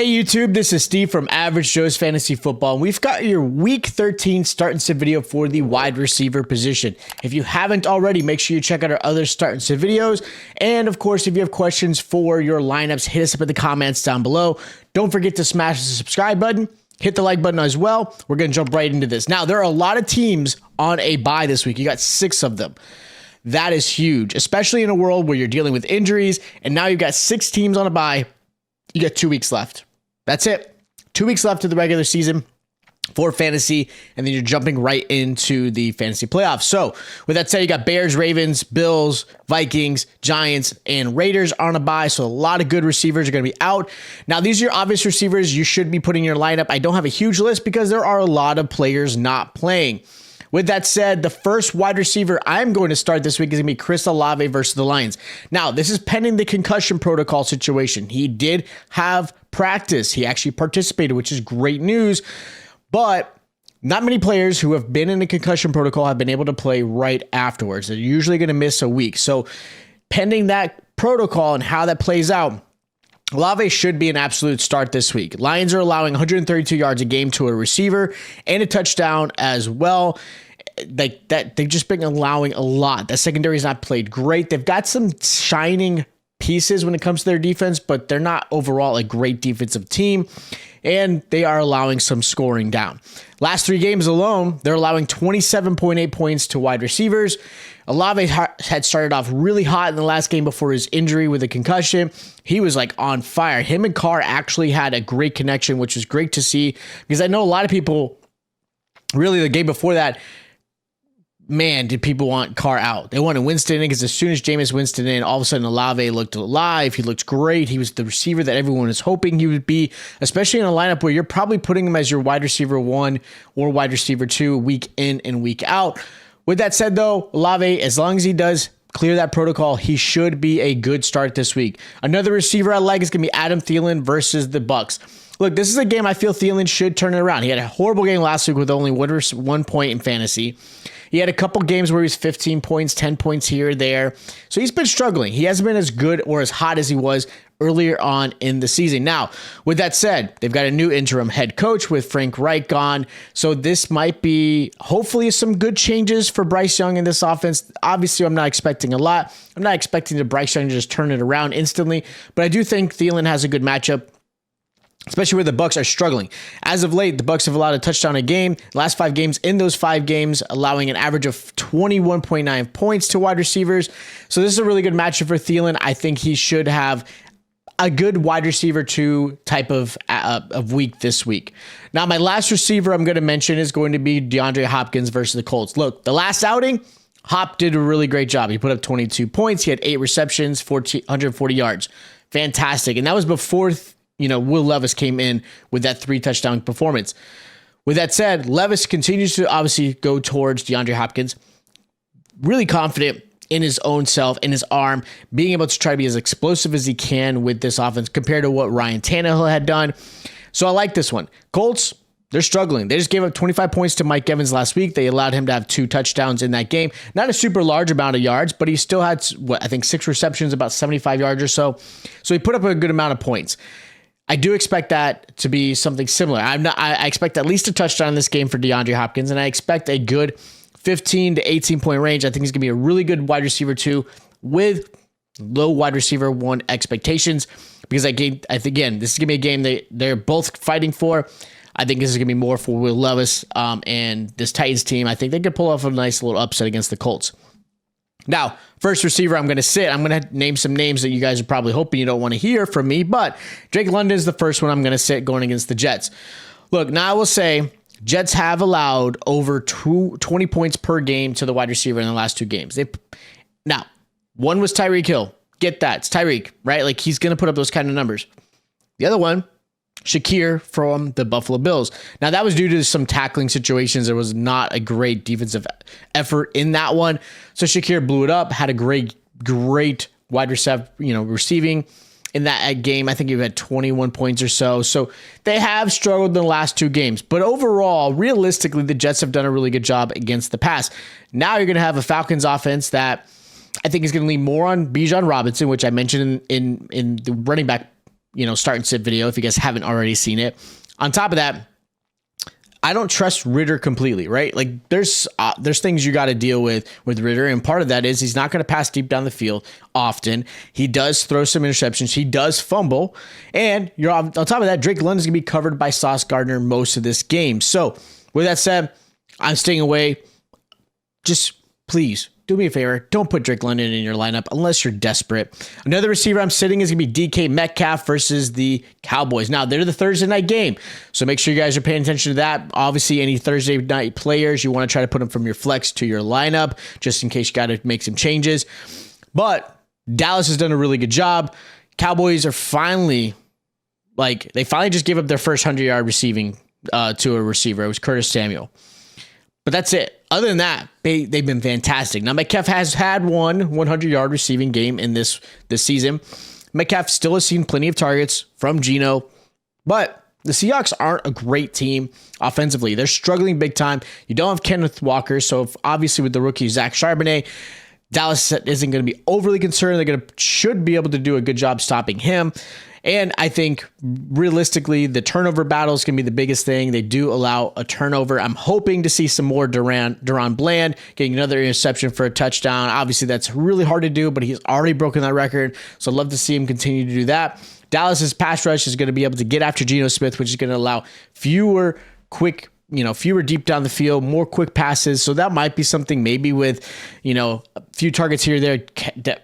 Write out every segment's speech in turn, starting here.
Hey YouTube, this is Steve from Average Joe's Fantasy Football, and we've got your Week 13 start and sit video for the wide receiver position. If you haven't already, make sure you check out our other start and sit videos. And of course, if you have questions for your lineups, hit us up in the comments down below. Don't forget to smash the subscribe button. Hit the like button as well. We're going to jump right into this. Now, there are a lot of teams on a bye this week. You got 6 of them. That is huge, especially in a world where you're dealing with injuries, and now you've got 6 teams on a bye. You got 2 weeks left. That's it. 2 weeks left of the regular season for fantasy, and then you're jumping right into the fantasy playoffs. So with that said, you got Bears, Ravens, Bills, Vikings, Giants, and Raiders on a bye. So a lot of good receivers are going to be out. Now, these are your obvious receivers you should be putting in your lineup. I don't have a huge list because there are a lot of players not playing. With that said, the first wide receiver I'm going to start this week is going to be Chris Olave versus the Lions. Now, this is pending the concussion protocol situation. He did have practice. He actually participated, which is great news. But not many players who have been in a concussion protocol have been able to play right afterwards. They're usually going to miss a week. So pending that protocol and how that plays out, Olave should be an absolute start this week. Lions are allowing 132 yards a game to a receiver and a touchdown as well. Like that, they've just been allowing a lot. That secondary has not played great. They've got some shining pieces when it comes to their defense, but they're not overall a great defensive team, and they are allowing some scoring down. Last 3 games alone, they're allowing 27.8 points to wide receivers. Olave had started off really hot in the last game before his injury with a concussion. He was like on fire. Him and Carr actually had a great connection, which was great to see, because I know a lot of people, really the game before that, man, did people want Carr out. They wanted Winston in, because as soon as Jameis Winston in, all of a sudden Olave looked alive. He looked great. He was the receiver that everyone was hoping he would be, especially in a lineup where you're probably putting him as your wide receiver 1 or wide receiver 2 week in and week out. With that said, though, Olave, as long as he does clear that protocol, he should be a good start this week. Another receiver I like is going to be Adam Thielen versus the Bucs. Look, this is a game I feel Thielen should turn it around. He had a horrible game last week with only 1 point in fantasy. He had a couple games where he was 15 points, 10 points here or there. So he's been struggling. He hasn't been as good or as hot as he was earlier on in the season. Now, with that said, they've got a new interim head coach with Frank Reich gone. So this might be hopefully some good changes for Bryce Young in this offense. Obviously, I'm not expecting a lot. I'm not expecting the Bryce Young to just turn it around instantly. But I do think Thielen has a good matchup, especially where the Bucs are struggling. As of late, the Bucs have allowed a touchdown a game. Last 5 games, in those 5 games, allowing an average of 21.9 points to wide receivers. So this is a really good matchup for Thielen. I think he should have a good wide receiver 2 type of week this week. Now, my last receiver I'm going to mention is going to be DeAndre Hopkins versus the Colts. Look, the last outing, Hop did a really great job. He put up 22 points. He had 8 receptions, 140 yards. Fantastic. And that was before Will Levis came in with that 3 touchdown performance. With that said, Levis continues to obviously go towards DeAndre Hopkins. Really confident in his own self, in his arm, being able to try to be as explosive as he can with this offense compared to what Ryan Tannehill had done. So I like this one. Colts, they're struggling. They just gave up 25 points to Mike Evans last week. They allowed him to have 2 touchdowns in that game. Not a super large amount of yards, but he still had, 6 receptions, about 75 yards or so. So he put up a good amount of points. I do expect that to be something similar. I expect at least a touchdown in this game for DeAndre Hopkins, and I expect a good 15 to 18 point range. I think he's going to be a really good wide receiver 2 with low wide receiver 1 expectations, because I think, again, this is going to be a game they're both fighting for. I think this is going to be more for Will Levis and this Titans team. I think they could pull off a nice little upset against the Colts. Now, first receiver I'm going to sit. I'm going to name some names that you guys are probably hoping you don't want to hear from me, but Drake London is the first one I'm going to sit going against the Jets. Look, now I will say Jets have allowed over 20 points per game to the wide receiver in the last 2 games. Now, one was Tyreek Hill. Get that. It's Tyreek, right? Like, he's going to put up those kind of numbers. The other one, Shakir from the Buffalo Bills. Now, that was due to some tackling situations. There was not a great defensive effort in that one. So Shakir blew it up, had a great wide receiving in that game. I think he had 21 points or so. So they have struggled in the last 2 games. But overall, realistically, the Jets have done a really good job against the pass. Now you're going to have a Falcons offense that I think is going to lean more on Bijan Robinson, which I mentioned in the running back start and sit video if you guys haven't already seen it. On top of that, I don't trust Ritter completely, right? Like there's things you got to deal with Ritter, and part of that is he's not going to pass deep down the field often. He does throw some interceptions. He does fumble, and you're on top of that, Drake London's going to be covered by Sauce Gardner most of this game. So with that said, I'm staying away. Just please do me a favor. Don't put Drake London in your lineup unless you're desperate. Another receiver I'm sitting is going to be DK Metcalf versus the Cowboys. Now, they're the Thursday night game, so make sure you guys are paying attention to that. Obviously, any Thursday night players, you want to try to put them from your flex to your lineup just in case you got to make some changes. But Dallas has done a really good job. Cowboys are finally just gave up their first 100-yard receiving to a receiver. It was Curtis Samuel. But that's it. Other than that, they've been fantastic. Now, Metcalf has had one 100-yard receiving game in this season. Metcalf still has seen plenty of targets from Geno, but the Seahawks aren't a great team offensively. They're struggling big time. You don't have Kenneth Walker, so obviously with the rookie Zach Charbonnet, Dallas isn't going to be overly concerned. They should be able to do a good job stopping him. And I think realistically, the turnover battle is going to be the biggest thing. They do allow a turnover. I'm hoping to see some more Duron Bland getting another interception for a touchdown. Obviously, that's really hard to do, but he's already broken that record. So I'd love to see him continue to do that. Dallas's pass rush is going to be able to get after Geno Smith, which is going to allow fewer deep down the field, more quick passes. So that might be something maybe with, a few targets here or there.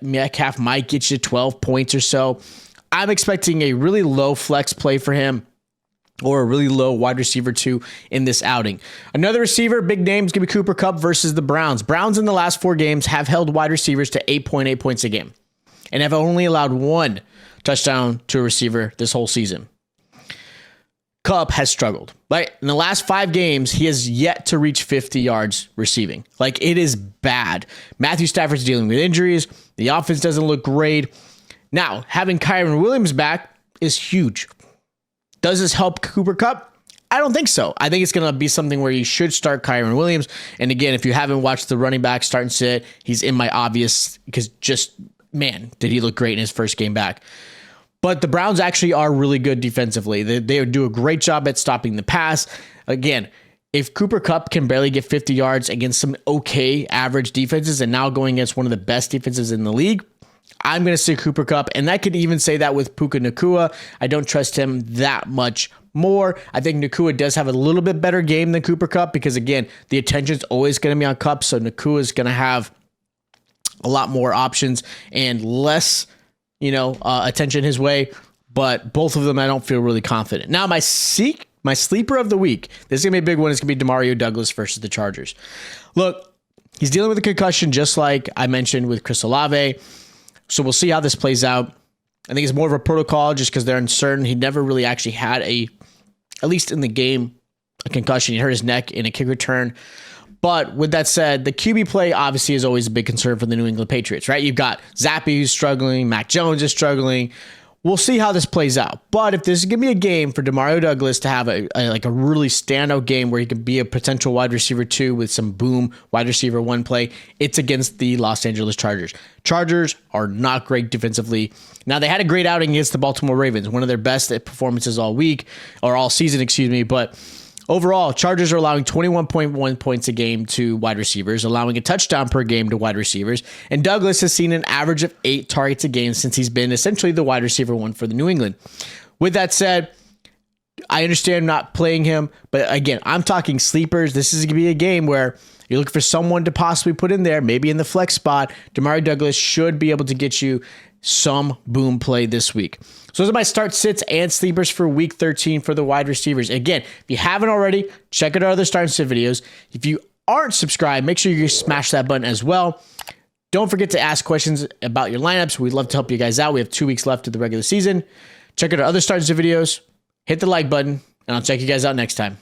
Metcalf might get you 12 points or so. I'm expecting a really low flex play for him or a really low wide receiver 2 in this outing. Another receiver, big name, is going to be Cooper Kupp versus the Browns. Browns in the last 4 games have held wide receivers to 8.8 points a game and have only allowed 1 touchdown to a receiver this whole season. Kupp has struggled. In the last 5 games, he has yet to reach 50 yards receiving. It is bad. Matthew Stafford's dealing with injuries. The offense doesn't look great. Now, having Kyren Williams back is huge. Does this help Cooper Kupp? I don't think so. I think it's going to be something where you should start Kyren Williams. And again, if you haven't watched the running back start and sit, he's in my obvious because did he look great in his first game back. But the Browns actually are really good defensively. They do a great job at stopping the pass. Again, if Cooper Kupp can barely get 50 yards against some okay average defenses and now going against one of the best defenses in the league, I'm going to say Cooper Kupp, and I could even say that with Puka Nacua. I don't trust him that much more. I think Nacua does have a little bit better game than Cooper Kupp because, again, the attention's always going to be on Kupp, so Nacua is going to have a lot more options and less, attention his way. But both of them, I don't feel really confident. Now, my sleeper of the week, this is going to be a big one. It's going to be Demario Douglas versus the Chargers. Look, he's dealing with a concussion just like I mentioned with Chris Olave. So we'll see how this plays out. I think it's more of a protocol just because they're uncertain. He never really actually had at least in the game, a concussion. He hurt his neck in a kick return. But with that said, the QB play obviously is always a big concern for the New England Patriots, right? You've got Zappe who's struggling. Mac Jones is struggling. We'll see how this plays out. But if this is going to be a game for Demario Douglas to have a really standout game where he could be a potential wide receiver 2 with some boom wide receiver 1 play, it's against the Los Angeles Chargers. Chargers are not great defensively. Now, they had a great outing against the Baltimore Ravens, one of their best performances all season, but overall, Chargers are allowing 21.1 points a game to wide receivers, allowing a touchdown per game to wide receivers. And Douglas has seen an average of 8 targets a game since he's been essentially the wide receiver 1 for the New England. With that said, I understand not playing him, but again, I'm talking sleepers. This is going to be a game where you're looking for someone to possibly put in there, maybe in the flex spot. Demario Douglas should be able to get you some boom play this week. So those are my start sits and sleepers for week 13 for the wide receivers. Again, if you haven't already, check out our other start and sit videos. If you aren't subscribed, make sure you smash that button as well. Don't forget to ask questions about your lineups. We'd love to help you guys out. We have 2 weeks left of the regular season. Check out our other start and sit videos. Hit the like button, and I'll check you guys out next time.